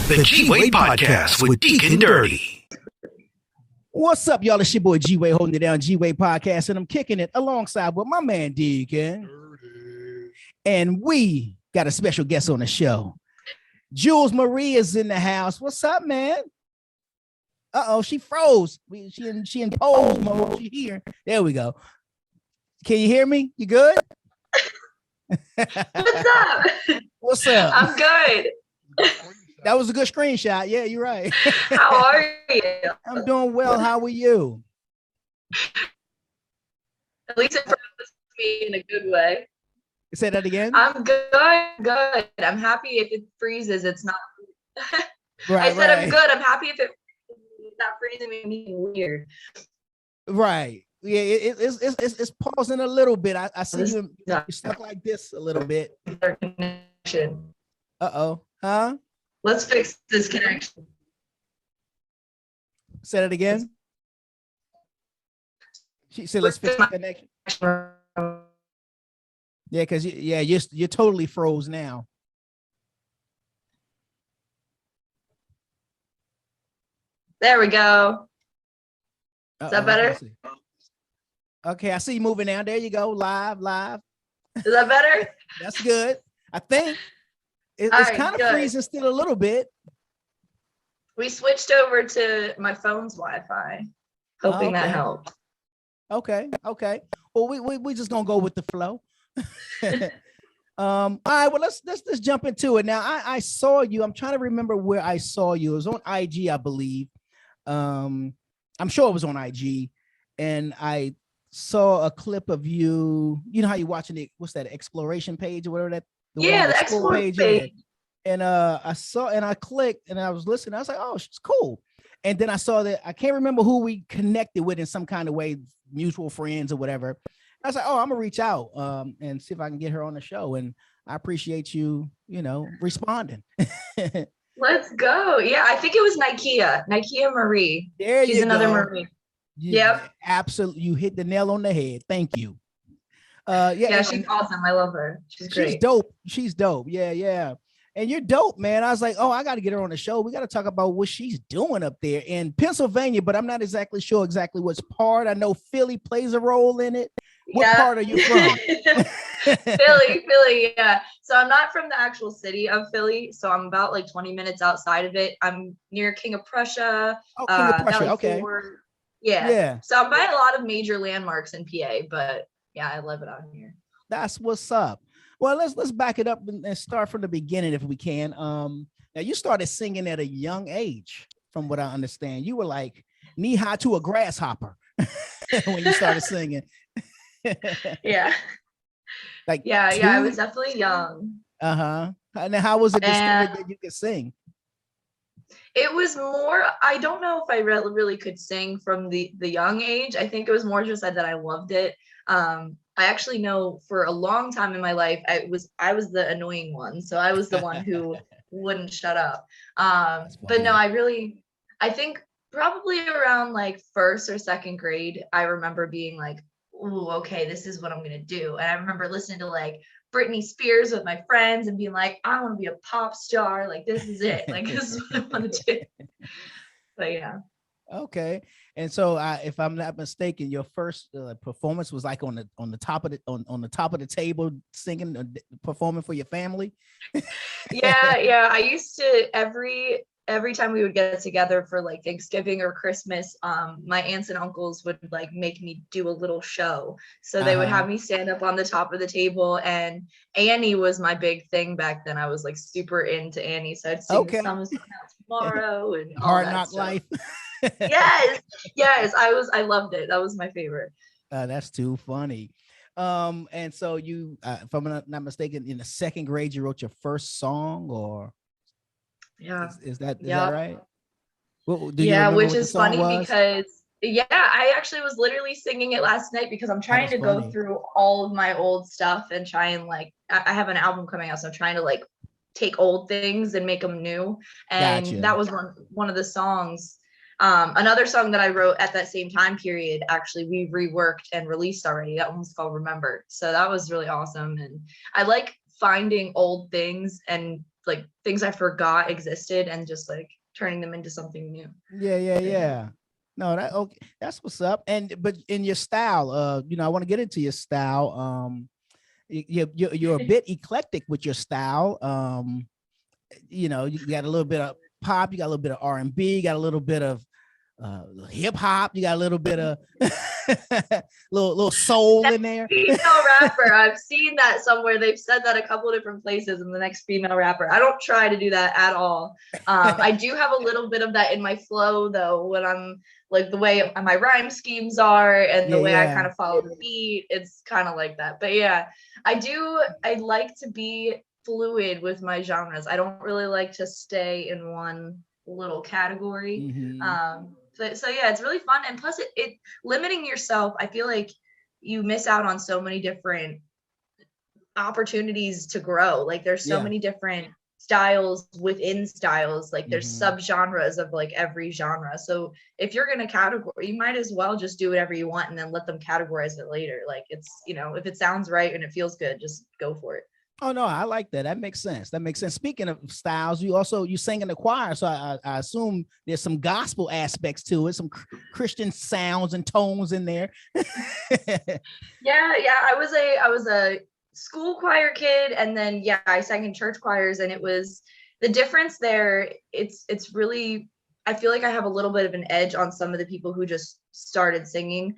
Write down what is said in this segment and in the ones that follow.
The G-Wade Podcast with Deacon Dirty. What's up, y'all? It's your boy G-Wade holding it down, G-Wade Podcast, and I'm kicking it alongside with my man Deacon. Dirty. And we got a special guest on the show. Jules Marie is in the house. What's up, man? Uh-oh, she froze. She in pose mode. She here. There we go. Can you hear me? You good? What's up? What's up? I'm good. That was a good screenshot. Yeah, you're right. How are you? I'm doing well. How are you? At least it promised me in a good way. Say that again. I'm good. I'm happy if it freezes. It's not. Right, I said right. I'm good. I'm happy if it's not freezing me weird. Right. Yeah, it's pausing a little bit. I see you stuck like this a little bit. Connection. Uh-oh. Huh? Let's fix this connection. Say that again. She said, "Let's fix the connection." Yeah, because you're totally froze now. There we go. Uh-oh, is that better? Okay, I see you moving now. There you go. Live. Is that better? That's good. I think it's right, kind of good. freezing still a little bit. We switched over to my phone's Wi-Fi, hoping that helped. Okay. Well, we just gonna go with the flow. All right. Well, let's jump into it now. I saw you. I'm trying to remember where I saw you. It was on IG, I believe. I'm sure it was on IG, and I saw a clip of you. You know how you watching it? What's that? Exploration page or whatever that? The Explore page. Yeah. And I saw and I clicked and I was listening. I was like, oh, she's cool. And then I saw that I can't remember who we connected with in some kind of way, mutual friends or whatever. I was like, oh, I'm gonna reach out and see if I can get her on the show. And I appreciate you, responding. Let's go. Yeah, I think it was Nikea Marie. She's another Marie. Yep. Absolutely. You hit the nail on the head. Thank you. Yeah, she's awesome. I love her. She's great. She's dope. Yeah. And you're dope, man. I was like, oh, I got to get her on the show. We got to talk about what she's doing up there in Pennsylvania, but I'm not exactly sure which part. I know Philly plays a role in it. What part are you from? Philly, yeah. So I'm not from the actual city of Philly. So I'm about like 20 minutes outside of it. I'm near King of Prussia. Oh, King of Prussia, okay. Yeah. So I'm by a lot of major landmarks in PA, but yeah, I love it out here. That's what's up. Well, let's back it up and start from the beginning if we can. Now you started singing at a young age, from what I understand. You were like knee high to a grasshopper when you started singing. Yeah. I was definitely young. Uh-huh. And then how was it discovered that you could sing? It was more, I don't know if I really could sing from the young age. I think it was more just that I loved it. I actually know for a long time in my life, I was the annoying one. So I was the one who wouldn't shut up. But no, I think probably around like first or second grade, I remember being like, ooh, okay, this is what I'm going to do. And I remember listening to like Britney Spears with my friends and being like, I want to be a pop star. Like, this is it. Like, this is what I want to do. But yeah. Okay. And so if I'm not mistaken, your first performance was like on the top of the table, singing, performing for your family. Yeah. I used to every time we would get together for like Thanksgiving or Christmas, my aunts and uncles would like make me do a little show. So they would have me stand up on the top of the table, and Annie was my big thing back then. I was like super into Annie. So I'd sing the Summer's Coming Out Tomorrow and all Hard that Knock stuff. Life. Yes. I loved it. That was my favorite. That's too funny. And so you, if I'm not mistaken, in the second grade, you wrote your first song, or is that right? Which is funny because I actually was literally singing it last night because I'm trying to go through all of my old stuff and try and like, I have an album coming out, so I'm trying to like take old things and make them new. And that was one of the songs. Another song that I wrote at that same time period, actually, we reworked and released already. That one's called Remember. So that was really awesome. And I like finding old things and like things I forgot existed and just like turning them into something new. Yeah. No, okay, that's what's up. But in your style, I want to get into your style. You're a bit eclectic with your style. You got a little bit of pop, you got a little bit of R&B, you got a little bit of hip hop, you got a little bit of little soul in there. Female rapper. I've seen that somewhere. They've said that a couple of different places in the next female rapper. I don't try to do that at all. I do have a little bit of that in my flow though, when I'm like the way my rhyme schemes are and the way I kind of follow the beat. It's kind of like that. But yeah, I like to be fluid with my genres. I don't really like to stay in one little category. So yeah, it's really fun. And plus it limiting yourself, I feel like you miss out on so many different opportunities to grow. Like there's so many different styles within styles. Like there's subgenres of like every genre. So if you're going to categorize, you might as well just do whatever you want and then let them categorize it later. Like it's, if it sounds right and it feels good, just go for it. Oh no, I like that. That makes sense. Speaking of styles, you sing in the choir, so I assume there's some gospel aspects to it, some Christian sounds and tones in there. Yeah. I was a school choir kid, and then I sang in church choirs, and it was the difference there. It's really, I feel like I have a little bit of an edge on some of the people who just started singing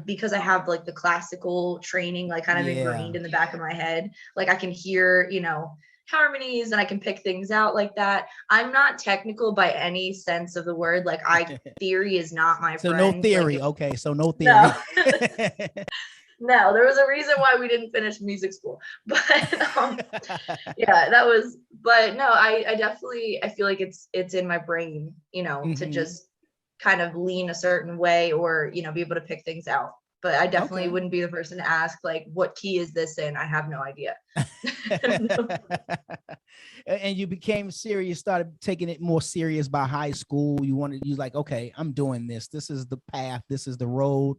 because I have like the classical training like kind of ingrained in the back of my head. Like I can hear, harmonies and I can pick things out like that. I'm not technical by any sense of the word. Like theory is not my friend. So no theory. Like, okay. So no theory. No. No, there was a reason why we didn't finish music school, but I definitely, I feel like it's in my brain, to just kind of lean a certain way or, be able to pick things out. But I definitely wouldn't be the person to ask like, what key is this in? I have no idea. And you became serious, started taking it more serious by high school. You like, okay, I'm doing this. This is the path. This is the road.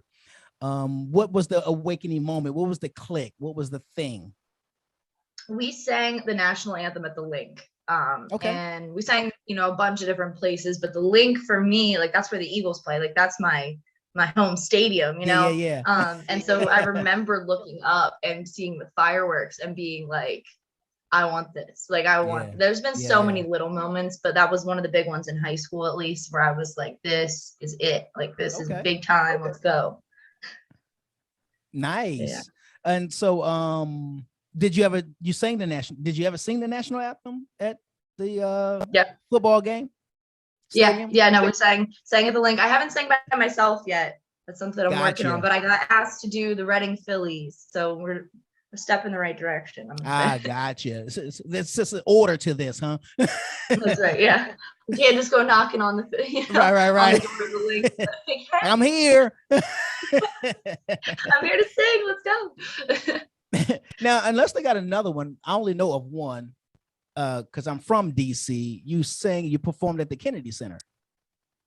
What was the awakening moment? What was the click? What was the thing? We sang the national anthem at the Link. And we sang, a bunch of different places, but the Link for me, like that's where the Eagles play. Like that's my home stadium, Yeah. And so I remember looking up and seeing the fireworks and being like, I want this. Like there's been so many little moments, but that was one of the big ones in high school, at least, where I was like, this is it. Like this is big time. Let's go. Nice. Yeah. And so did you ever sing the national anthem at the football game? Stadium? No, we sang at the Link. I haven't sang by myself yet. That's something I'm working on, but I got asked to do the Reading Phillies, so we're a step in the right direction. Gotcha. There's just an order to this, huh? That's right. Yeah, you can't just go knocking on the right. On the door of the Link. Like, hey, I'm here. I'm here to sing. Let's go. Now, unless they got another one, I only know of one. Because I'm from DC. You performed at the Kennedy Center.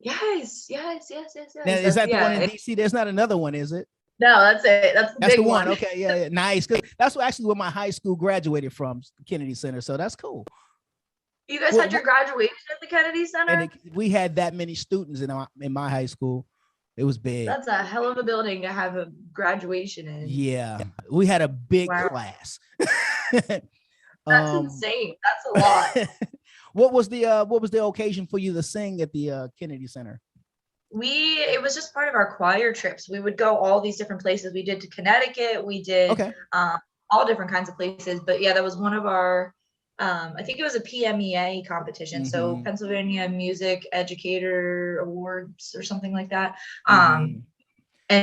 Yes. Now, is that the one in DC? There's not another one, is it? No, that's it. That's the big one. Okay, yeah, nice. That's actually where my high school graduated from, Kennedy Center. So that's cool. You guys had your graduation at the Kennedy Center? And we had that many students in my high school. It was big. That's a hell of a building to have a graduation in. Yeah, we had a big class. That's insane. That's a lot. What was the occasion for you to sing at the Kennedy Center? It was just part of our choir trips. We would go all these different places. We did to Connecticut. We did all different kinds of places. But yeah, that was one of our I think it was a PMEA competition. So Pennsylvania Music Educator Awards or something like that. And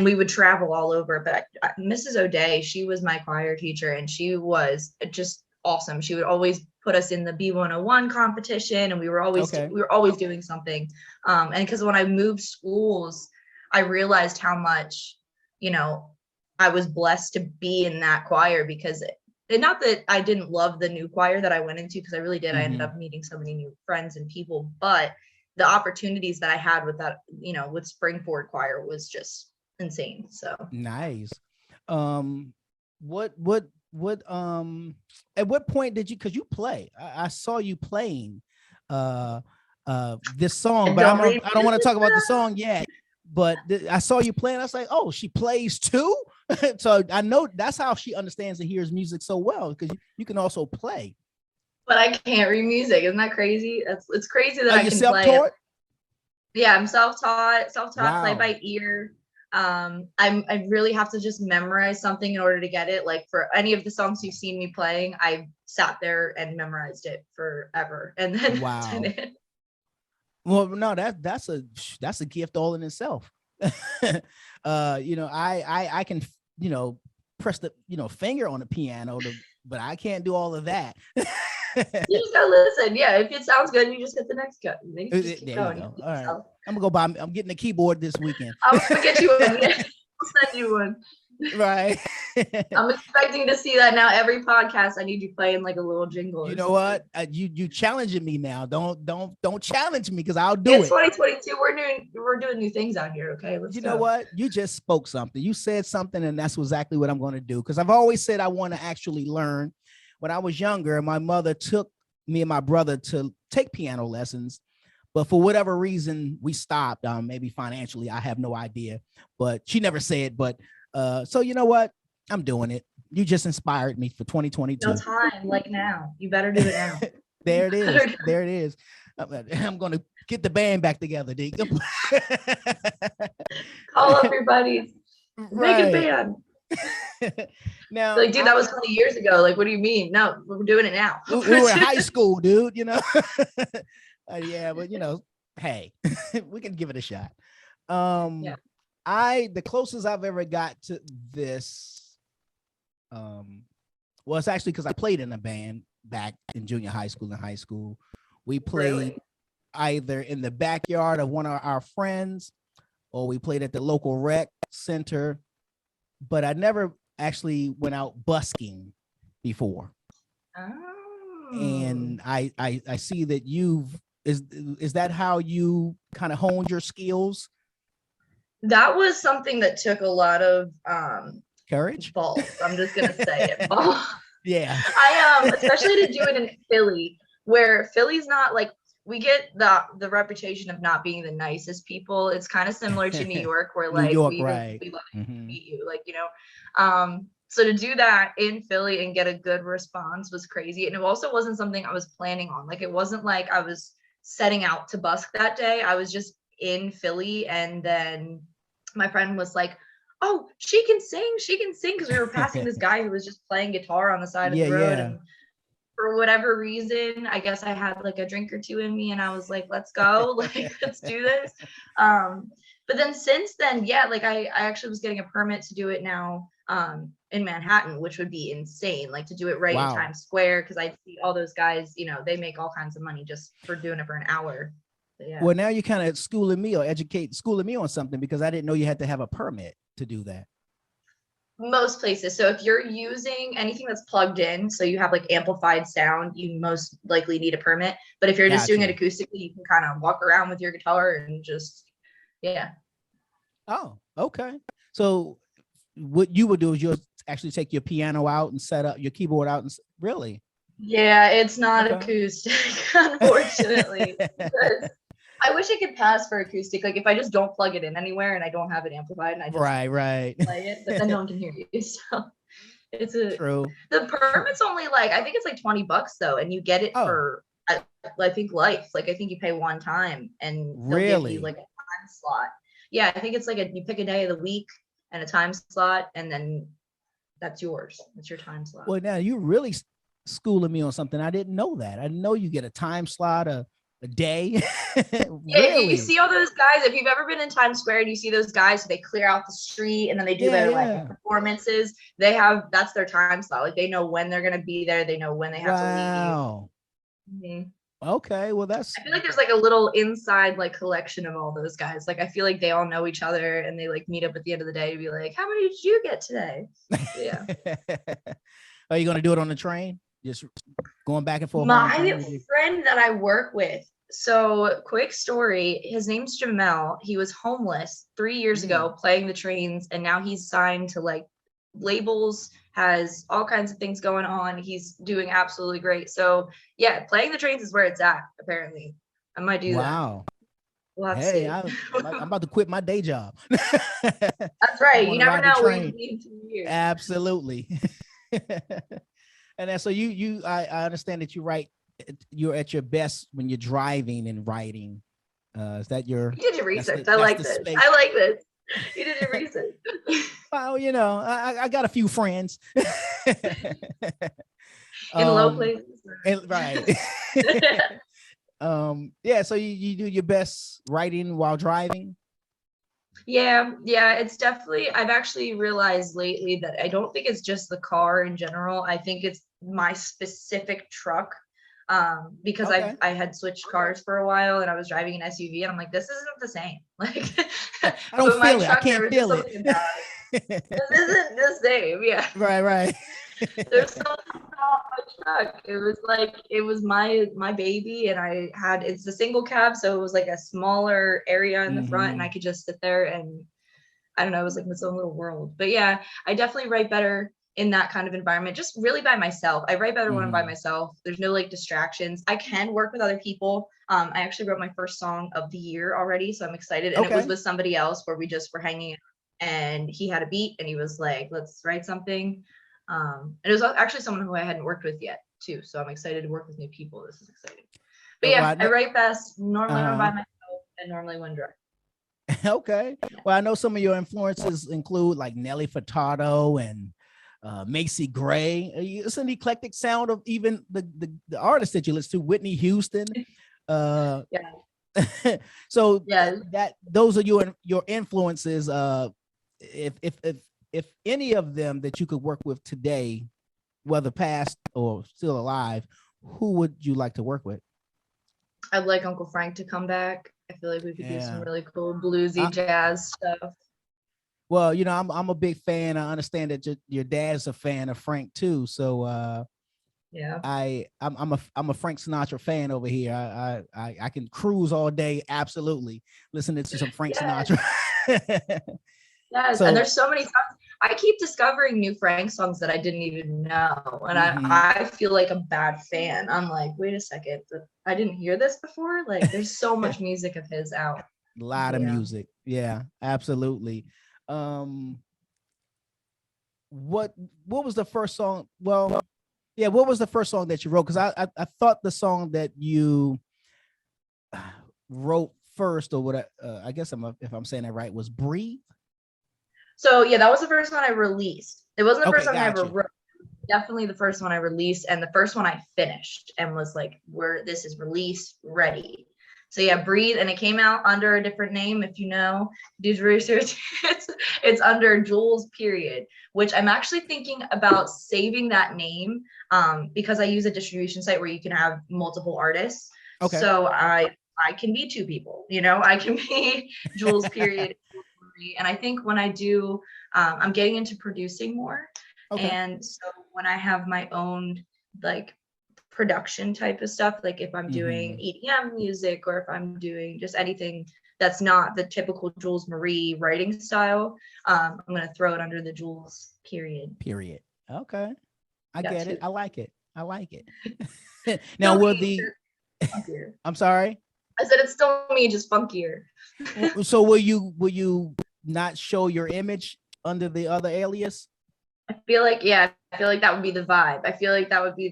we would travel all over. But Mrs. O'Day, she was my choir teacher, and she was just awesome. She would always put us in the B101 competition, and we were always doing something. And because when I moved schools, I realized how much, I was blessed to be in that choir, because and not that I didn't love the new choir that I went into, because I really did. I ended up meeting so many new friends and people, but the opportunities that I had with that, with Springford Choir was just insane. So nice. What at what point did you, because you play, I saw you playing this song, but I don't want to talk about the song yet, but I saw you playing. I was like, oh, she plays too. So I know that's how she understands and hears music so well, because you can also play. But I can't read music. Isn't that crazy? It's crazy that Are I you can self-taught? play. Yeah, I'm self-taught, Wow. play by ear. I really have to just memorize something in order to get it. Like for any of the songs you've seen me playing, I sat there and memorized it forever, and then wow. did it. Well, no, that's a gift all in itself. I can, press the, finger on the piano, but I can't do all of that. You just gotta listen. Yeah, if it sounds good, you just hit the next cut. Then you just keep there going. you go. All right. I'm gonna go buy. I'm getting a keyboard this weekend. I'm gonna get you one. Yeah. I'll send you one. Right. I'm expecting to see that now. Every podcast, I need you playing like a little jingle. You know what? You challenging me now. Don't challenge me, because I'll do it. It's 2022. We're doing new things out here. Okay. Let's go. Know what? You just spoke something. You said something, and that's exactly what I'm going to do. Because I've always said I want to actually learn. When I was younger, my mother took me and my brother to take piano lessons, but for whatever reason, we stopped. Maybe financially, I have no idea. But she never said. But so you know what? I'm doing it. You just inspired me for 2022. No time, like now. You better do it now. There it is. There it is. I'm going to get the band back together, D. Call up your buddies. Make a band. Now, like, dude, that was 20 years ago. Like, what do you mean? No, we're doing it now. We were in high school, dude. Yeah, but hey, we can give it a shot. Yeah. The closest I've ever got to this, well, it's actually because I played in a band back in junior high school and high school. We played either in the backyard of one of our friends, or we played at the local rec center, but I never actually went out busking before. Oh. And I see that is that how you kind of honed your skills? That was something that took a lot of courage. Balls. I'm just gonna say it. Balls. Yeah. Especially to do it in Philly, where Philly's not like, we get the reputation of not being the nicest people. It's kind of similar to New York, where like we love to meet you, like, so to do that in Philly and get a good response was crazy. And it also wasn't something I was planning on. Like, it wasn't like I was setting out to busk that day. I was just in Philly, and then my friend was like, oh, she can sing, because we were passing this guy who was just playing guitar on the side of the road. And for whatever reason, I guess I had like a drink or two in me, and I was like, let's go, like, let's do this. But then since then, yeah, like I actually was getting a permit to do it now in Manhattan, which would be insane, like to do it right in Times Square, because I see all those guys, they make all kinds of money just for doing it for an hour. Yeah. Well, now you're kind of schooling me on something, because I didn't know you had to have a permit to do that. Most places. So if you're using anything that's plugged in, so you have like amplified sound, you most likely need a permit. But if you're just doing it acoustically, you can kind of walk around with your guitar and just, yeah. Oh, okay. So what you would do is you'll actually take your piano out and set up your keyboard out, and really? Yeah, it's not acoustic, unfortunately. I wish it could pass for acoustic. Like, if I just don't plug it in anywhere and I don't have it amplified and I just play it, but then no one can hear you. So it's true. The permit's only like, I think it's like $20 though, and you get it for I think life. Like, I think you pay one time and they'll give you like a time slot. Yeah, I think it's like you pick a day of the week and a time slot, and then that's yours. It's your time slot. Well, now you really schooling me on something. I didn't know that. I didn't know you get a time slot a day. Yeah, you see all those guys. If you've ever been in Times Square and you see those guys, so they clear out the street and then they do their like performances. That's their time slot. Like, they know when they're gonna be there. They know when they have to leave you. Mm-hmm. Okay, well I feel like there's like a little inside like collection of all those guys. Like, I feel like they all know each other, and they like meet up at the end of the day to be like, how many did you get today? Yeah. Are you gonna do it on the train? Just going back and forth? My friend that I work with. So, quick story. His name's Jamel. He was homeless 3 years ago playing the trains, and now he's signed to like labels has all kinds of things going on. He's doing absolutely great. So yeah, playing the trains is where it's at, apparently. I might do that. Wow. We'll have to Hey, see. I'm about to quit my day job. That's I right. You want to never ride the know where you train. can be in 2 years. Absolutely. And then so I understand that you're at your best when you're driving and writing. Is that your You did your research. I that's like the this. space? I like this. You did your research. Well, I got a few friends. In low places. Right. Yeah, so you do your best writing while driving. Yeah, it's definitely, I've actually realized lately that I don't think it's just the car in general. I think it's my specific truck. Because Okay. I had switched cars for a while and I was driving an SUV and I'm like, this isn't the same. Like, I don't but my feel it. I truck, there can't was just feel it. something about it. This isn't the same. Yeah. Right. There's something about my truck. It was my baby, and it's a single cab, so it was like a smaller area in the front, and I could just sit there and I don't know, it was like its own little world. But yeah, I definitely write better in that kind of environment, just really by myself. I write better when I'm by myself. There's no like distractions. I can work with other people. I actually wrote my first song of the year already, so I'm excited. And it was with somebody else where we just were hanging out, and he had a beat and he was like, let's write something. And it was actually someone who I hadn't worked with yet too. So I'm excited to work with new people. This is exciting. But yeah, I write best normally when I'm by myself and normally when drunk. Okay. Well, I know some of your influences include like Nelly Furtado and Macy Gray. It's an eclectic sound of even the artists that you listen to, Whitney Houston. Yeah. So Yeah. Those are your influences. If any of them that you could work with today, whether past or still alive, who would you like to work with? I'd like Uncle Frank to come back. I feel like we could do some really cool bluesy jazz stuff. Well, I'm a big fan. I understand that your dad's a fan of Frank too. So yeah, I'm a Frank Sinatra fan over here. I can cruise all day, absolutely, listening to some Frank Sinatra. Yes, and there's so many songs. I keep discovering new Frank songs that I didn't even know, and I feel like a bad fan. I'm like, wait a second, I didn't hear this before. Like, there's so much music of his out. A lot of music, yeah, absolutely. What was the first song? Well, yeah, what was the first song that you wrote? Because I thought the song that you wrote first, or what I guess if I'm saying that right, was "Breathe." So yeah, that was the first one I released. It wasn't the first one I ever wrote. Definitely the first one I released, and the first one I finished and was like, this is release ready. So yeah, Breathe, and it came out under a different name. If you know, do research, it's under Jules period, which I'm actually thinking about saving that name because I use a distribution site where you can have multiple artists. Okay. So I can be two people, I can be Jules period. And I think when I do, I'm getting into producing more. Okay. And so when I have my own like production type of stuff, like if I'm doing EDM music or if I'm doing just anything that's not the typical Jules Marie writing style, I'm going to throw it under the Jules period. Okay. I get it. I like it. Now, I'm sorry. I said it's still me, just funkier. So will you not show your image under the other alias? I feel like that would be the vibe. I feel like that would be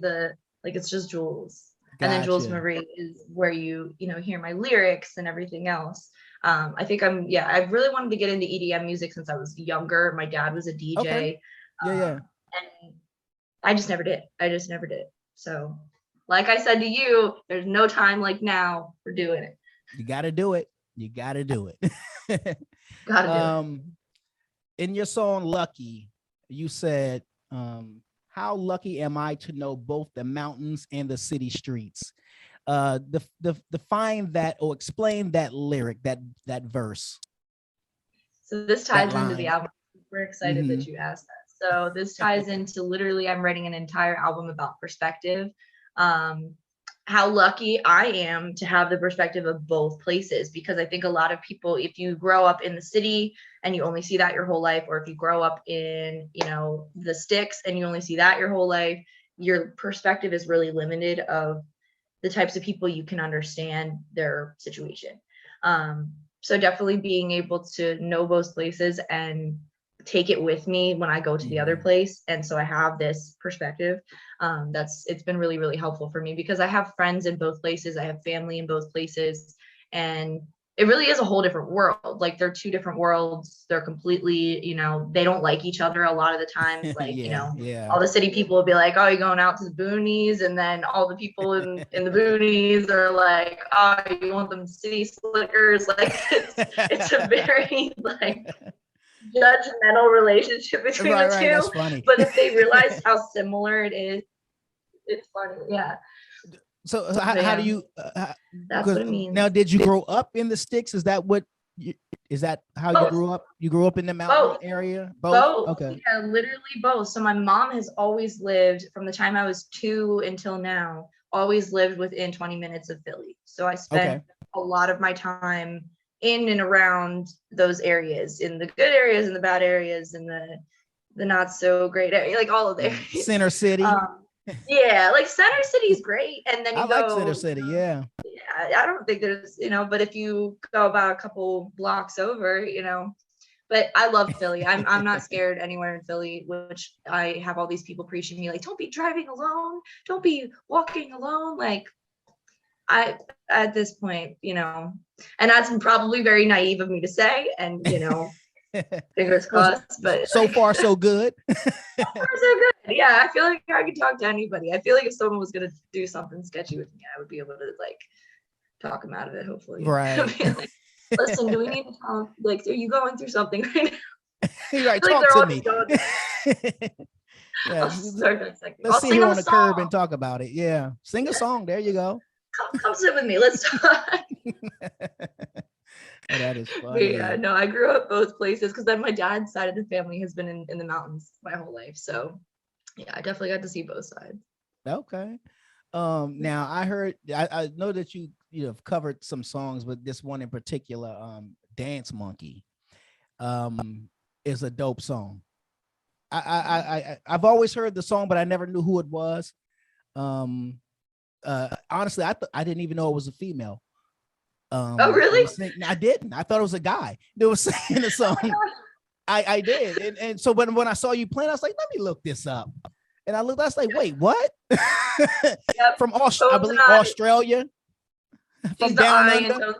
it's just Jules. Gotcha. And then Jules Marie is where you hear my lyrics and everything else. I think I've really wanted to get into EDM music since I was younger. My dad was a DJ. Okay. Yeah. And I just never did. So like I said to you, there's no time like now for doing it. You got to do it. Gotta do it. In your song Lucky, you said, how lucky am I to know both the mountains and the city streets? Define that or explain that lyric, that verse. So this ties into the album. We're excited that you asked that. So this ties into literally, I'm writing an entire album about perspective. how lucky I am to have the perspective of both places, because I think a lot of people, if you grow up in the city and you only see that your whole life, or if you grow up in, you know, the sticks and you only see that your whole life, your perspective is really limited of the types of people you can understand their situation. So definitely being able to know both places and take it with me when I go to the other place. And so I have this perspective. It's been really, really helpful for me because I have friends in both places. I have family in both places. And it really is a whole different world. Like they're two different worlds. They're completely, you know, they don't like each other a lot of the times. Like, you know, all the city people will be like, oh, you're going out to the boonies. And then all the people in the boonies are like, oh, you want them city slickers. Like it's a very like judgmental relationship between the two. That's funny. But if they realize how similar it is, it's funny. Yeah. So how do you that's what it means. Now, did you grow up in the sticks? Is that what is that how both. You grew up? You grew up in the mountain area? Both. Okay. Yeah, literally both. So my mom has always lived from the time I was 2 until now, always lived within 20 minutes of Philly. So I spent a lot of my time in and around those areas, in the good areas and the bad areas and the not so great area, like all of the areas. Center City. Yeah, like Center City is great. And then you like Center City, yeah. I don't think there's, you know, but if you go about a couple blocks over, you know, but I love Philly. I'm not scared anywhere in Philly, which I have all these people preaching me like, don't be driving alone, don't be walking alone. Like at this point, you know, and that's probably very naive of me to say, and you know, fingers crossed, but so far so good. So far so good. Yeah, I feel like I could talk to anybody. I feel like if someone was gonna do something sketchy with me, I would be able to like talk them out of it, hopefully. Right. Like, listen, do we need to talk? Like, are you going through something right now? You're right, like talk to me. Yeah, let's sit here on the curb and talk about it. Yeah, sing a song. There you go. Come sit with me. Let's talk. Oh, that is funny. But yeah, no, I grew up both places because then my dad's side of the family has been in the mountains my whole life. So yeah, I definitely got to see both sides. Okay. Now I heard, I know that you have covered some songs, but this one in particular, Dance Monkey, is a dope song. I've always heard the song, but I never knew who it was. Honestly, I didn't even know it was a female. Oh, really? I didn't. I thought it was a guy that was singing the song. I did. And so when I saw you playing, I was like, let me look this up. And I was like, wait, what? Yep. From I believe Australia. From down under.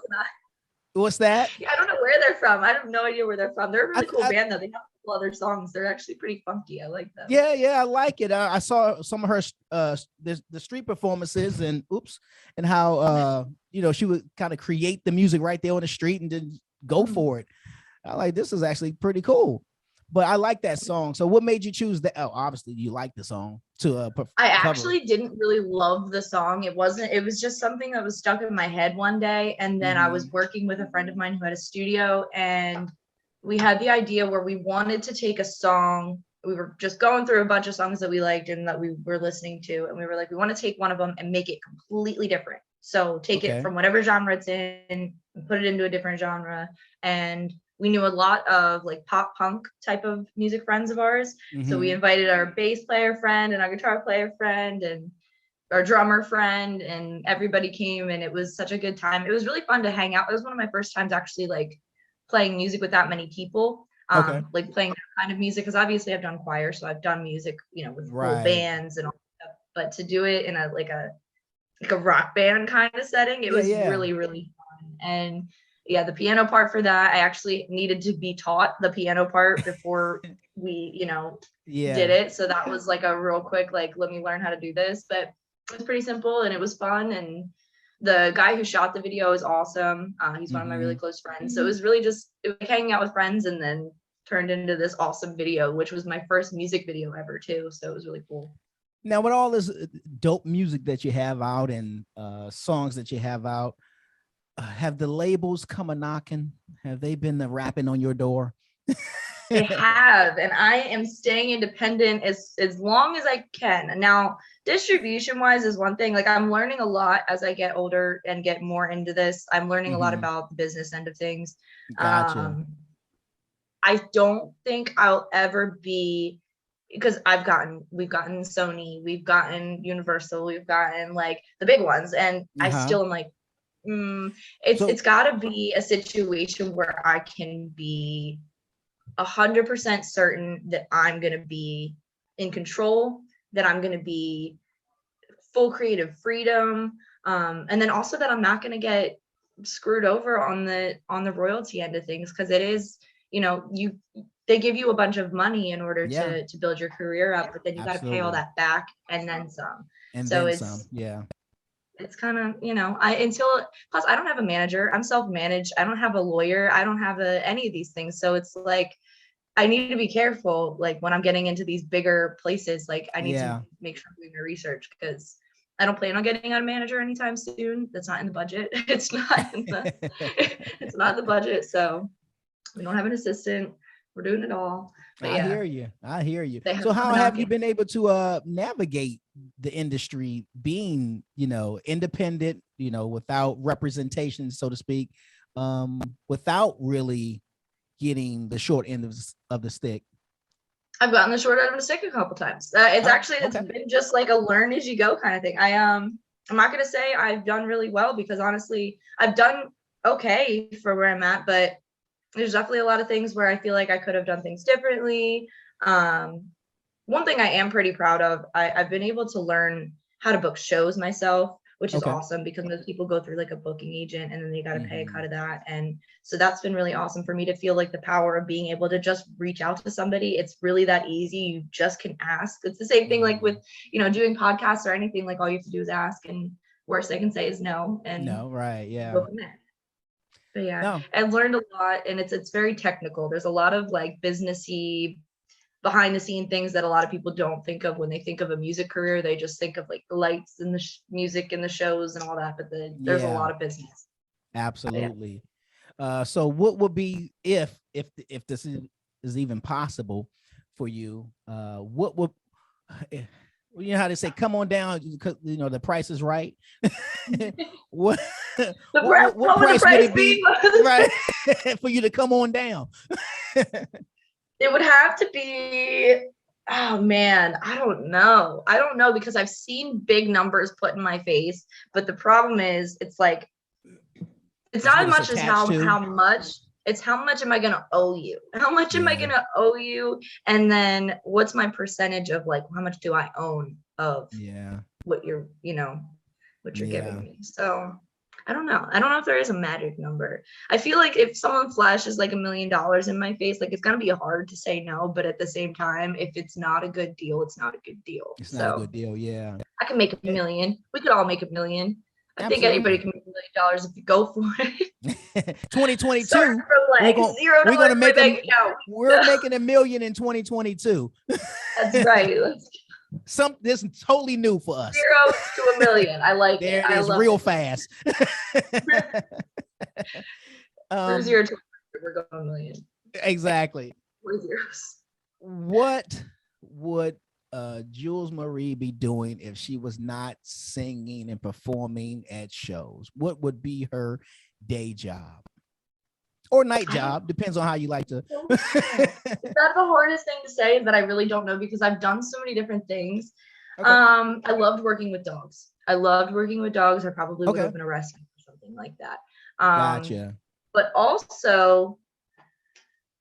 What's that? Yeah, I don't know where they're from. I have no idea where they're from. They're a really cool band though. They have a couple other songs. They're actually pretty funky. I like them. Yeah, I like it. I saw some of her the street performances and how she would kind of create the music right there on the street and then go for it. I like, this is actually pretty cool. But I like that song. So what made you choose that? Oh, obviously you like the song to I actually didn't really love the song. It was just something that was stuck in my head one day. And then I was working with a friend of mine who had a studio, and we had the idea where we wanted to take a song. We were just going through a bunch of songs that we liked and that we were listening to. And we were like, we want to take one of them and make it completely different. So take it from whatever genre it's in and put it into a different genre. And we knew a lot of like pop punk type of music friends of ours. So we invited our bass player friend and our guitar player friend and our drummer friend, and everybody came, and it was such a good time. It was really fun to hang out. It was one of my first times actually like playing music with that many people, like playing that kind of music. Cause obviously I've done choir. So I've done music, with full bands and all that stuff, but to do it in a rock band kind of setting, it was really, really fun. And yeah, the piano part for that, I actually needed to be taught the piano part before we, did it. So that was like a real quick, like, let me learn how to do this. But it was pretty simple and it was fun. And the guy who shot the video is awesome. He's one of my really close friends. So it was really just hanging out with friends, and then turned into this awesome video, which was my first music video ever too. So it was really cool. Now, with all this dope music that you have out and songs that you have out, have the labels come a knocking? Have they been rapping on your door? They have, and I am staying independent as long as I can. Now, distribution wise is one thing. Like, I'm learning a lot as I get older and get more into this. I'm learning a lot about the business end of things. Gotcha. I don't think I'll ever be, because we've gotten Sony, we've gotten Universal, we've gotten like the big ones, and I still am like, it's got to be a situation where I can be 100% certain that I'm going to be in control, that I'm going to be full creative freedom, and then also that I'm not going to get screwed over on the royalty end of things, because it is, they give you a bunch of money in order to build your career up, but then you got to pay all that back and then some. And so then it's some. Yeah. It's kind of, plus I don't have a manager. I'm self-managed. I don't have a lawyer. I don't have any of these things. So it's like, I need to be careful. Like, when I'm getting into these bigger places, like, I need to make sure I'm doing my research, because I don't plan on getting a manager anytime soon. That's not in the budget. It's not in it's not in the budget. So we don't have an assistant. We're doing it all. But I hear you. So how have you been able to navigate the industry, being, independent, without representation, so to speak, without really getting the short end of the stick? I've gotten the short end of the stick a couple times. It's been just like a learn as you go kind of thing. I'm not going to say I've done really well, because honestly, I've done okay for where I'm at, but there's definitely a lot of things where I feel like I could have done things differently. One thing I am pretty proud of, I've been able to learn how to book shows myself, which is awesome, because most people go through like a booking agent and then they got to pay a cut of that. And so that's been really awesome for me to feel like the power of being able to just reach out to somebody. It's really that easy. You just can ask. It's the same thing like with, doing podcasts or anything. Like, all you have to do is ask, and worst they can say is no. And no, right. Yeah. Go from there. But I've learned a lot, and it's very technical. There's a lot of like businessy, behind the scene things that a lot of people don't think of when they think of a music career. They just think of like the lights and the music and the shows and all that, but there's a lot of business. Absolutely. So what would be, if this is even possible for you, what would, you know how they say, come on down, because the price is right. what price would it be right for you to come on down? It would have to be, oh man, I don't know, because I've seen big numbers put in my face, but the problem is, it's like, it's not as much as how much. It's how much am I going to owe you? How much am I going to owe you? And then what's my percentage of like, how much do I own of what you're, what you're giving me? So I don't know. I don't know if there is a magic number. I feel like if someone flashes like $1 million in my face, like, it's going to be hard to say no. But at the same time, if it's not a good deal, it's not a good deal. It's not a good deal. Yeah. I can make $1 million. We could all make $1 million. I think anybody can make $1 million if you go for it. 2022. Like we're gonna make we're making $1 million in 2022. That's right. This is totally new for us. 0 to $1 million. I like it. There it is, real fast. From 0 to 100, we're going $1 million. Exactly. 4 zeros. What would Jules Marie be doing if she was not singing and performing at shows? What would be her day job or night job? Depends on how you like to. That's the hardest thing to say, is that I really don't know, because I've done so many different things. Okay. I loved working with dogs. I probably would have been a rescue or something like that. Gotcha. But also,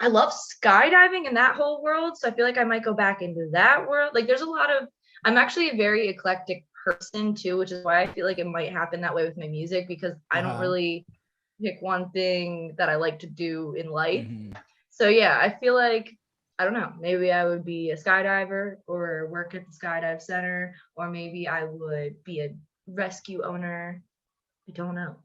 I love skydiving in that whole world. So I feel like I might go back into that world. Like, there's a lot of, I'm actually a very eclectic person too, which is why I feel like it might happen that way with my music, because I don't really pick one thing that I like to do in life. So yeah, I feel like, I don't know, maybe I would be a skydiver or work at the skydive center, or maybe I would be a rescue owner. I don't know.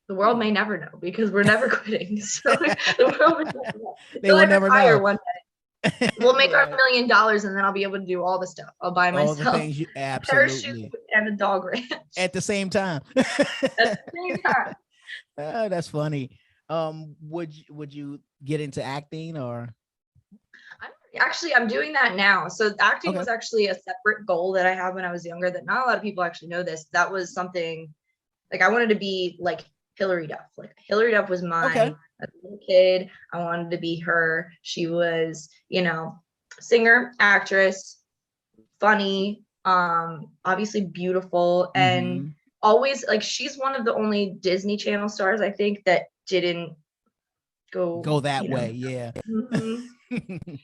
The world may never know, because we're never quitting. So the world will never know. They will never know. One day. We'll make our $1 million, and then I'll be able to do all the stuff. I'll buy myself all the things you absolutely and a dog ranch at the same time. That's funny. Would you get into acting or? I'm doing that now. So acting Okay. was actually a separate goal that I had when I was younger that not a lot of people actually know this. That was something like I wanted to be like Hillary Duff. Like Hillary Duff was Okay. as a little kid. I wanted to be her. She was, singer, actress, funny, obviously beautiful, and Mm-hmm. always like she's one of the only Disney Channel stars I think that didn't go, Go that way. Yeah. mhm.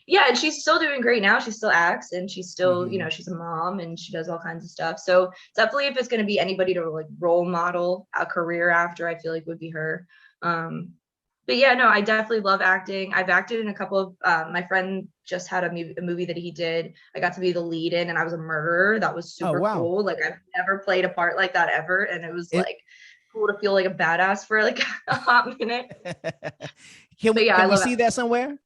Yeah, and she's still doing great now. She still acts and she's still, Mm-hmm. she's a mom and she does all kinds of stuff. So definitely if it's going to be anybody to like role model a career after, I feel like would be her. Um, but yeah, no, I definitely love acting. I've acted in a couple of, my friend just had a movie that he did. I got to be the lead in and I was a murderer. That was Oh, super wow. cool. Like I've never played a part like that ever. And it was It like cool to feel like a badass for like a hot minute. can But we yeah, can I we love see it. that somewhere?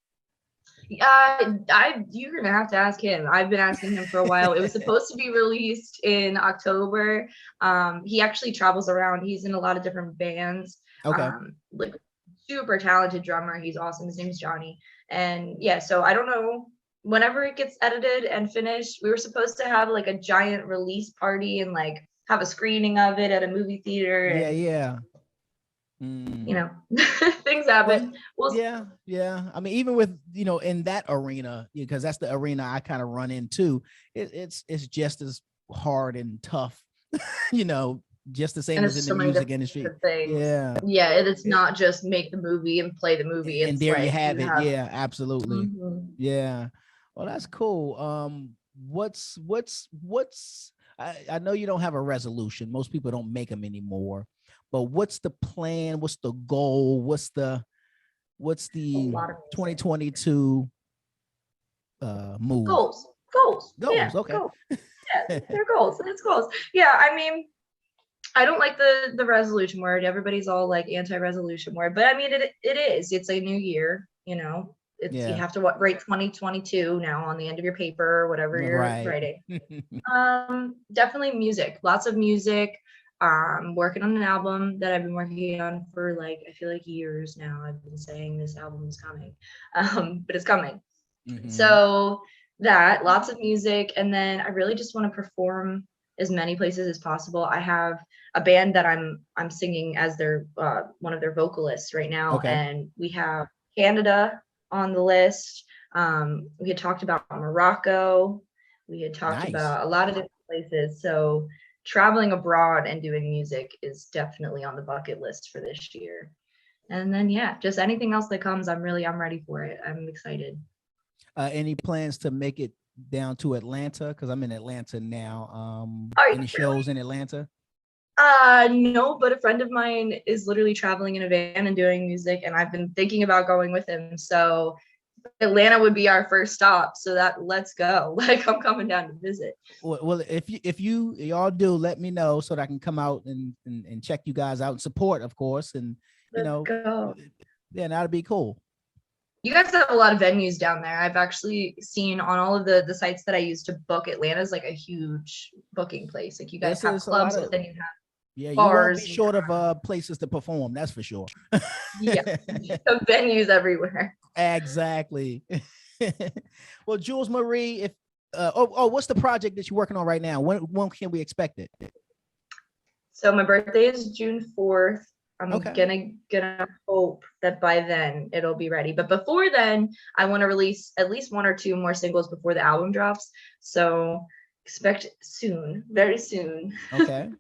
You're gonna have to ask him. I've been asking him for a while. It was supposed to be released in October. He actually travels around. He's in a lot of different bands. Okay. Like super talented drummer. He's awesome. His name's Johnny. And yeah, so I don't know. Whenever it gets edited and finished, we were supposed to have like a giant release party and like have a screening of it at a movie theater. Yeah, And yeah. Mm. things But happen. We'll yeah. I mean, even with in that arena, because that's the arena I kind of run into. It's just as hard and tough, just the same and as it's in the so many music different industry. things. Yeah. Yeah, it's not just make the movie and play the movie. And It's there you like have you it. have. Yeah, absolutely. Mhm. Yeah. Well, that's cool. What's I know you don't have a resolution. Most people don't make them anymore. But what's the plan? What's the goal? What's A the lot of music. 2022 move? Goals. Yeah, Goals. Okay. goals. Yeah, they're goals. It's goals. Yeah, I mean, I don't like the resolution word. Everybody's all like anti-resolution word, but I mean it is. It's a new year, It's you Yeah. have to write 2022 now on the end of your paper or whatever you're Right. writing. Definitely music. Lots of music. Working on an album that I've been working on for like I feel like years now. I've been saying this album is coming. But it's coming. Mm-hmm. So that lots of music, and then I really just want to perform as many places as possible. I have a band that I'm singing as their one of their vocalists right now, Okay. and we have Canada on the list. We had talked about Morocco. We had talked Nice. about a lot of different places. So traveling abroad and doing music is definitely on the bucket list for this year. And then yeah, just anything else that comes, I'm ready for it. I'm excited. Any plans to make it down to Atlanta? Because I'm in Atlanta now. All Any right, shows in Atlanta? no, but a friend of mine is literally traveling in a van and doing music, and I've been thinking about going with him. So Atlanta would be our first stop. So let's go. Like I'm coming down to visit. Well, if y'all do, let me know so that I can come out and check you guys out and support, of course. And Let's go. yeah, that'd be cool. You guys have a lot of venues down there. I've actually seen on all of the sites that I use to book. Atlanta's like a huge booking place. Like you guys This have is a lot clubs, of but then you have yeah. You won't be bars. short of places to perform. That's for sure. Yeah, you have venues everywhere. Exactly. Well, Jules Marie, if what's the project that you're working on right now? When can we expect it? So my birthday is June 4th. I'm Okay. gonna hope that by then it'll be ready. But before then, I want to release at least one or two more singles before the album drops. So expect soon, very soon. Okay.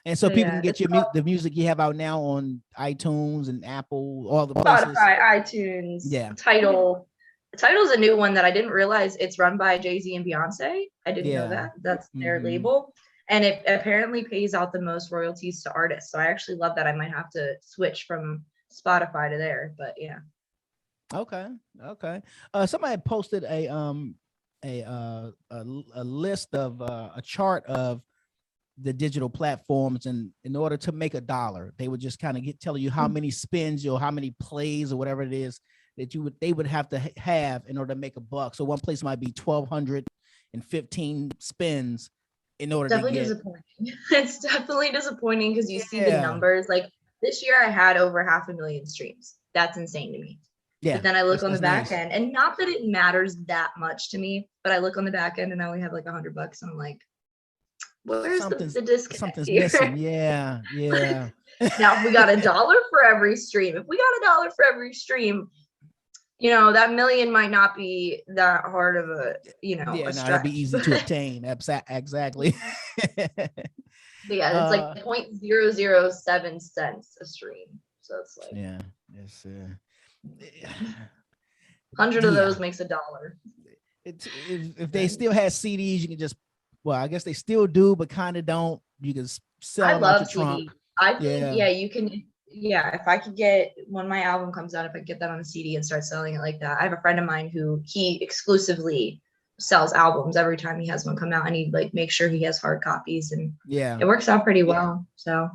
And so So people can yeah, get it's your called the music you have out now on iTunes and Apple, all the places. Spotify, iTunes, Yeah. Tidal. Tidal's a new one that I didn't realize it's run by Jay-Z and Beyonce. I didn't know Yeah. that. That's their Mm-hmm. label. And it apparently pays out the most royalties to artists. So I actually love that. I might have to switch from Spotify to there. But yeah. Okay. Okay. Somebody had posted a list of a chart of the digital platforms, and in order to make $1, they would just kind of tell you how many spins or how many plays or whatever it is that they would have to have in order to make $1. So one place might be 1,215 spins in order to Definitely get. disappointing. It's definitely disappointing because you see the Yeah. numbers. Like this year I had over 500,000 streams. That's insane to me. Yeah. But then I look on the back nice. end, and not that it matters that much to me, but I look on the back end and I only have like $100, and I'm like, where's the disconnect something's here? missing. Yeah. Now, if we got $1 for every stream, that million might not be that hard of a, a stretch. It'd be easy to obtain. Exactly. But yeah, it's like 0.007 cents a stream. So it's like, it's 100 of those makes $1. If they still had CDs, you can just, well, I guess they still do, but kind of don't. You can sell them out your trunk. I think, you can. Yeah, if I could get, when my album comes out, if I get that on a CD and start selling it like that. I have a friend of mine who he exclusively sells albums every time he has one come out, and he like makes sure he has hard copies, and it works out pretty well. So,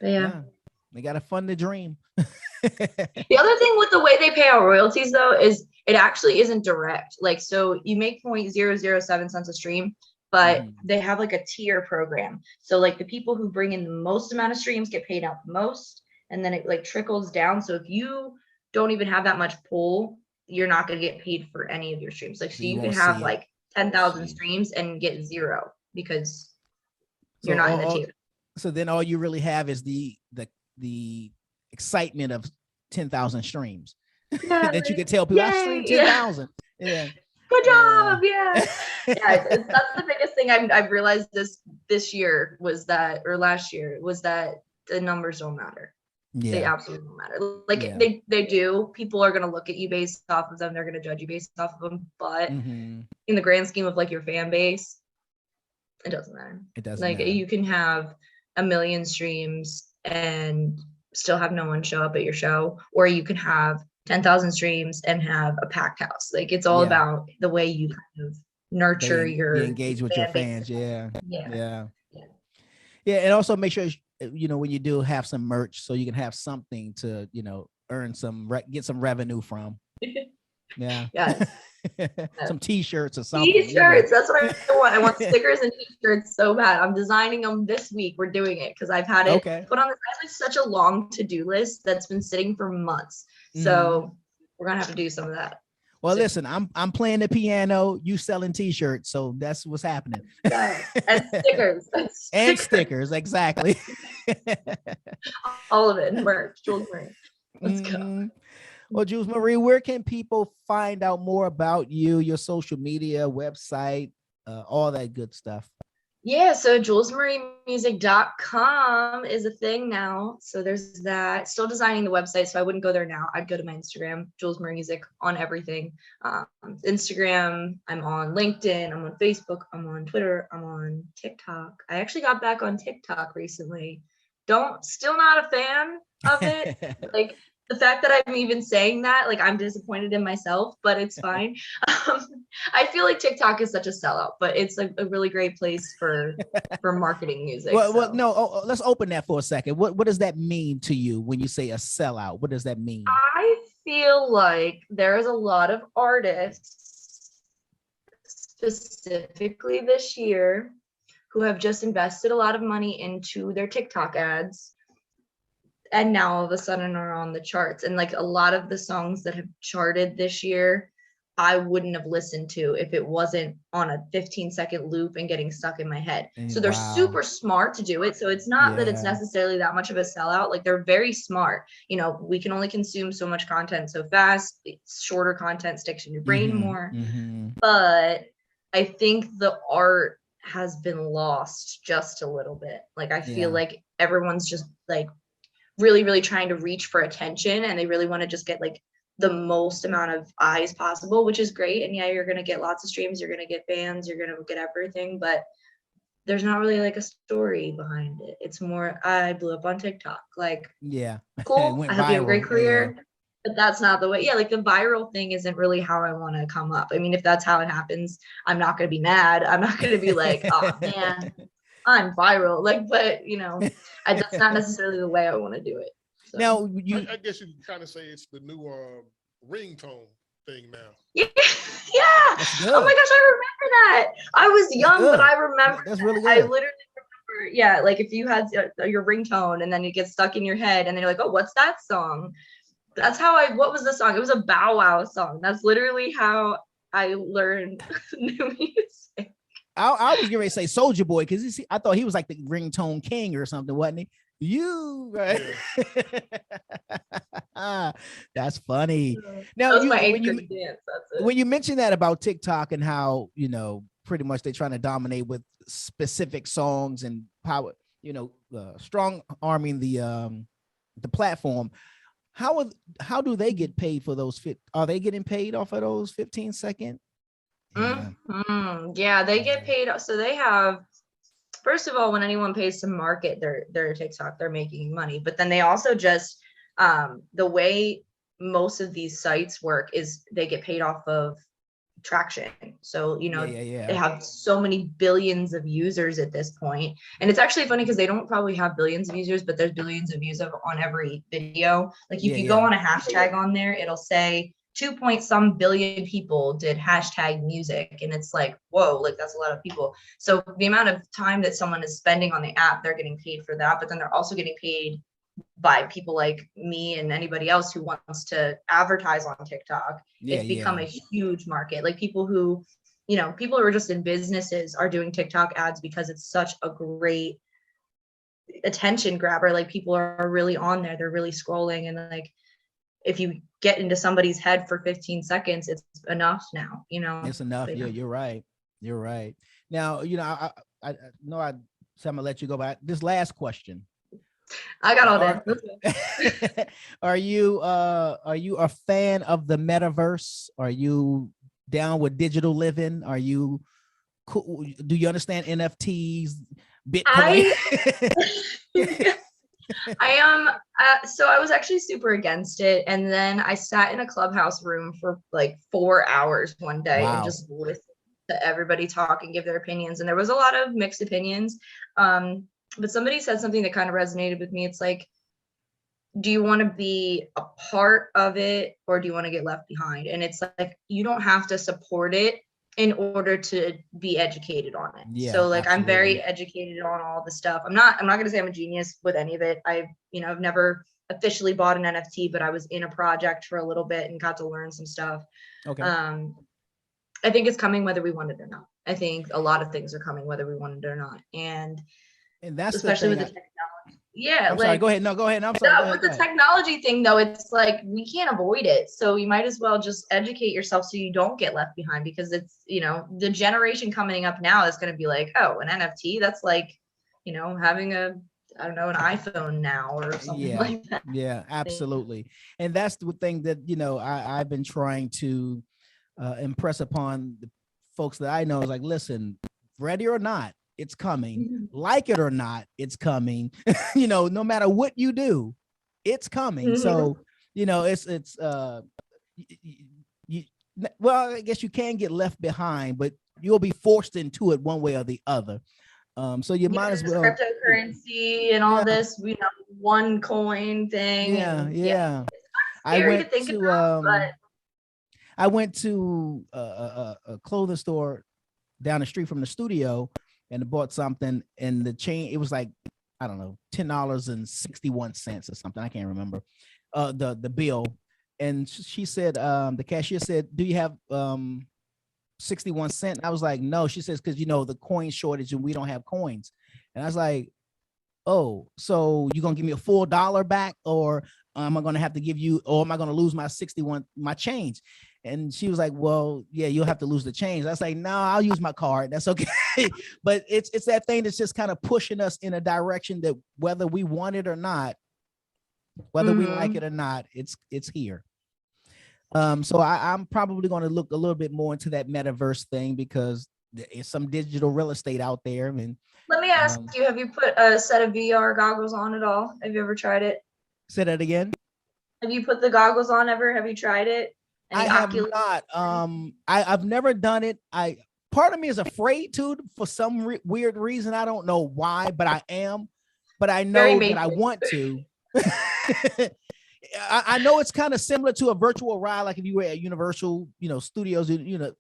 but they gotta fund the dream. The other thing with the way they pay out royalties though is it actually isn't direct. Like, so you make 0.007 cents a stream, but they have like a tier program. So like the people who bring in the most amount of streams get paid out the most, and then it like trickles down. So if you don't even have that much pull, you're not going to get paid for any of your streams. Like, so you can have like 10,000 streams and get 0 because you're not in the tier. So then all you really have is the excitement of 10,000 streams that you can tell people I streamed 10,000. Yeah. Good job. Yeah. That's the biggest thing I've realized this year was that, or last year was that the numbers don't matter. Yeah. They absolutely don't matter. Like they do. People are going to look at you based off of them. They're going to judge you based off of them. But in the grand scheme of like your fan base, it doesn't matter. It doesn't matter. You can have 1 million streams and still have no one show up at your show, or you can have 10,000 streams and have a packed house. Like, it's all about the way you kind of nurture you engage with your fans. Yeah. And also make sure when you do have some merch, so you can have something to earn get some revenue from. Some t-shirts or something. T-shirts, that's what I want. I want stickers and t-shirts so bad. I'm designing them this week. We're doing it because I've had it put on such a long to-do list that's been sitting for months. So we're gonna have to do some of that. Well, listen, I'm playing the piano, you selling t-shirts, so that's what's happening. And stickers. Exactly. All of it. Merch, Jules merch. Let's go. Well, Jules Marie, where can people find out more about you, your social media, website, all that good stuff? Yeah, so JulesMarieMusic.com is a thing now. So there's that. Still designing the website, so I wouldn't go there now. I'd go to my Instagram, Jules Marie Music, on everything. Instagram, I'm on LinkedIn, I'm on Facebook, I'm on Twitter, I'm on TikTok. I actually got back on TikTok recently. Still not a fan of it. Like, the fact that I'm even saying that, like, I'm disappointed in myself, but it's fine. I feel like TikTok is such a sellout, but it's like a really great place for marketing music. Let's open that for a second. What does that mean to you when you say a sellout? What does that mean? I feel like there is a lot of artists, specifically this year, who have just invested a lot of money into their TikTok ads, and now all of a sudden are on the charts. And like, a lot of the songs that have charted this year, I wouldn't have listened to if it wasn't on a 15-second loop and getting stuck in my head. So they're super smart to do it. So it's not that it's necessarily that much of a sellout. Like, they're very smart. We can only consume so much content so fast. Shorter content sticks in your brain more. But I think the art has been lost just a little bit. Like, I feel like everyone's just like really, really trying to reach for attention, and they really want to just get like the most amount of eyes possible, which is great. And you're going to get lots of streams, you're going to get fans, you're going to get everything, but there's not really like a story behind it. It's more, I blew up on TikTok. Like, cool. I hope you have a great career, but that's not the way. Yeah. Like, the viral thing isn't really how I want to come up. I mean, if that's how it happens, I'm not going to be mad. I'm not going to be like, oh man, I'm viral. Like, but that's not necessarily the way I want to do it. So. Now, I guess you can kind of say it's the new ringtone thing now. Yeah. Oh my gosh, I remember that. I was young, but I remember. That's really good. I literally remember. Like, if you had your ringtone and then it gets stuck in your head, and then you're like, oh, what's that song? That's how what was the song? It was a Bow Wow song. That's literally how I learned new music. I was getting ready to say Soldier Boy because I thought he was like the ringtone king or something, wasn't he? You right? Yeah. That's funny. Now that was my 8th grade dance. That's it. When you mentioned that about TikTok and how pretty much they're trying to dominate with specific songs and power, strong arming the platform. How do they get paid for those Are they getting paid off of those 15-second? Yeah, they get paid. So they have, first of all, when anyone pays to market their TikTok, they're making money. But then they also just, the way most of these sites work is they get paid off of traction. So, they have so many billions of users at this point. And it's actually funny because they don't probably have billions of users, but there's billions of views on every video. Like if you go on a hashtag on there, it'll say 2 billion people did hashtag music. And it's like, whoa, like that's a lot of people. So the amount of time that someone is spending on the app, they're getting paid for that. But then they're also getting paid by people like me and anybody else who wants to advertise on TikTok. It's become a huge market. Like people who are just in businesses are doing TikTok ads because it's such a great attention grabber. Like people are really on there. They're really scrolling. And like, if you get into somebody's head for 15 seconds, it's enough now, It's enough. Yeah, you're right. You're right. Now, I know I said I'm gonna let you go, but this last question. I got all that. Are you a fan of the metaverse? Are you down with digital living? Are you cool? Do you understand NFTs, Bitcoin? I am. So I was actually super against it. And then I sat in a clubhouse room for like 4 hours one day and just listened to everybody talk and give their opinions. And there was a lot of mixed opinions. But somebody said something that kind of resonated with me. It's like, do you want to be a part of it or do you want to get left behind? And it's like, you don't have to support it in order to be educated on it. Yeah, so like, absolutely. I'm very educated on all the stuff. I'm not going to say I'm a genius with any of it. I've never officially bought an NFT, but I was in a project for a little bit and got to learn some stuff. Okay. I think it's coming whether we want it or not. I think a lot of things are coming whether we want it or not. And that's especially with the technology. Yeah. I'm sorry. Go ahead. No, go ahead. I'm sorry. With the technology thing though, it's like, we can't avoid it. So you might as well just educate yourself so you don't get left behind, because it's, the generation coming up now is going to be like, oh, an NFT, that's like, having an iPhone now or something like that. Yeah, absolutely. And that's the thing that, I've been trying to impress upon the folks that I know is like, listen, ready or not, it's coming. Like it or not, it's coming. No matter what you do, it's coming. So, it's well, I guess you can get left behind, but you'll be forced into it one way or the other. So you might as well cryptocurrency and all this, one coin thing. Yeah. I went to a clothing store down the street from the studio and bought something, and the chain, it was like, I don't know, $10.61 or something. I can't remember the bill. And she said, the cashier said, do you have 61 cents? I was like, no. She says, because the coin shortage and we don't have coins. And I was like, oh, so you're gonna give me a full $1 back, or am I gonna have to give you, or am I gonna lose my change? And she was like, well, yeah, you'll have to lose the change. I was like, no, I'll use my card. That's okay. But it's that thing that's just kind of pushing us in a direction that whether we want it or not, whether we like it or not, it's here. So I'm probably going to look a little bit more into that metaverse thing, because there's some digital real estate out there. And let me ask you, have you put a set of VR goggles on at all? Have you ever tried it? Say that again. Have you put the goggles on ever? Have you tried it? I have not. I've never done it. Part of me is afraid to, for some weird reason. I don't know why, but I am. But I know that I want to. I know it's kind of similar to a virtual ride, like if you were at Universal, Studios,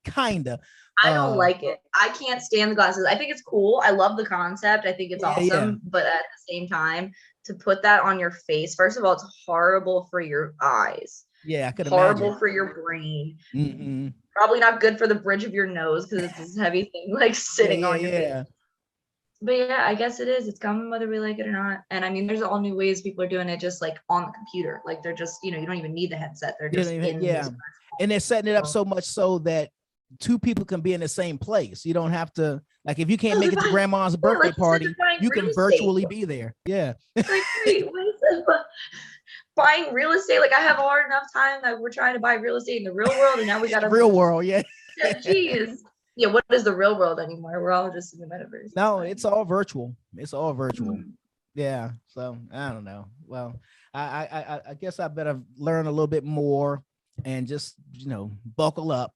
kind of. I don't like it. I can't stand the glasses. I think it's cool. I love the concept. I think it's awesome. Yeah. But at the same time, to put that on your face, first of all, it's horrible for your eyes. Yeah, I could horrible imagine. for your brain. Mm-hmm. Probably not good for the bridge of your nose because it's this heavy thing like sitting on your face. But yeah, I guess it is. It's common whether we like it or not. And I mean, there's all new ways people are doing it just like on the computer. Like they're just, you don't even need the headset. They're just and they're setting it up so much so that two people can be in the same place. You don't have to, like, if you can't make it to grandma's birthday party, you can virtually be there. Yeah. Like, wait, what is this? Buying real estate? Like, I have a hard enough time that we're trying to buy real estate in the real world, and now we got real world. Yeah. Jeez. Yeah, what is the real world anymore? We're all just in the metaverse. No, it's all virtual. It's all virtual. Yeah. So I don't know. Well, I guess I better learn a little bit more and just buckle up.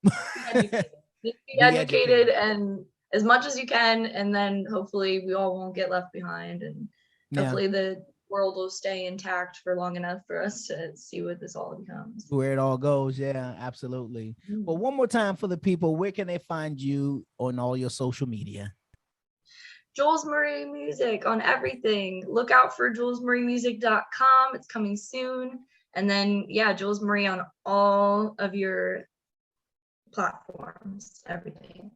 Be educated and as much as you can, and then hopefully we all won't get left behind, and hopefully the world will stay intact for long enough for us to see what this all becomes. Where it all goes. Yeah, absolutely. Well, one more time for the people, where can they find you on all your social media? Jules Marie Music on everything. Look out for JulesMarieMusic.com. It's coming soon. And then, Jules Marie on all of your platforms, everything.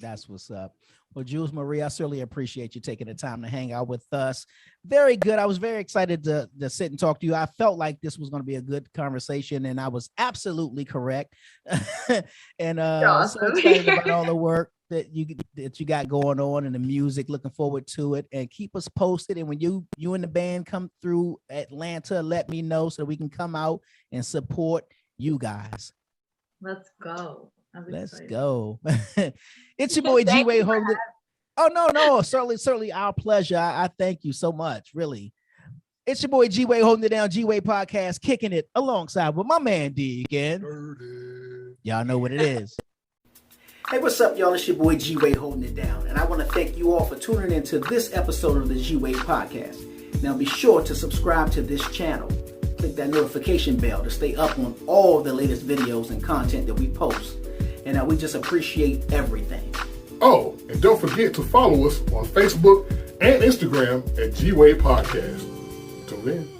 That's what's up. Well, Jules Marie, I certainly appreciate you taking the time to hang out with us. Very good. I was very excited to sit and talk to you. I felt like this was going to be a good conversation, and I was absolutely correct. And so excited about all the work that you got going on and the music. Looking forward to it, and keep us posted. And when you and the band come through Atlanta, let me know so we can come out and support you guys. Let's go. Let's go. It's your boy G-Wade. Oh, no. Certainly our pleasure. I thank you so much. Really. It's your boy G-Wade holding it down. G-Wade podcast, kicking it alongside with my man Deacon. Y'all know what it is. Hey, what's up, y'all? It's your boy G-Wade holding it down. And I want to thank you all for tuning into this episode of the G-Wade podcast. Now be sure to subscribe to this channel. Click that notification bell to stay up on all the latest videos and content that we post. And we just appreciate everything. Oh, and don't forget to follow us on Facebook and Instagram at G-Wade Podcast. Till then.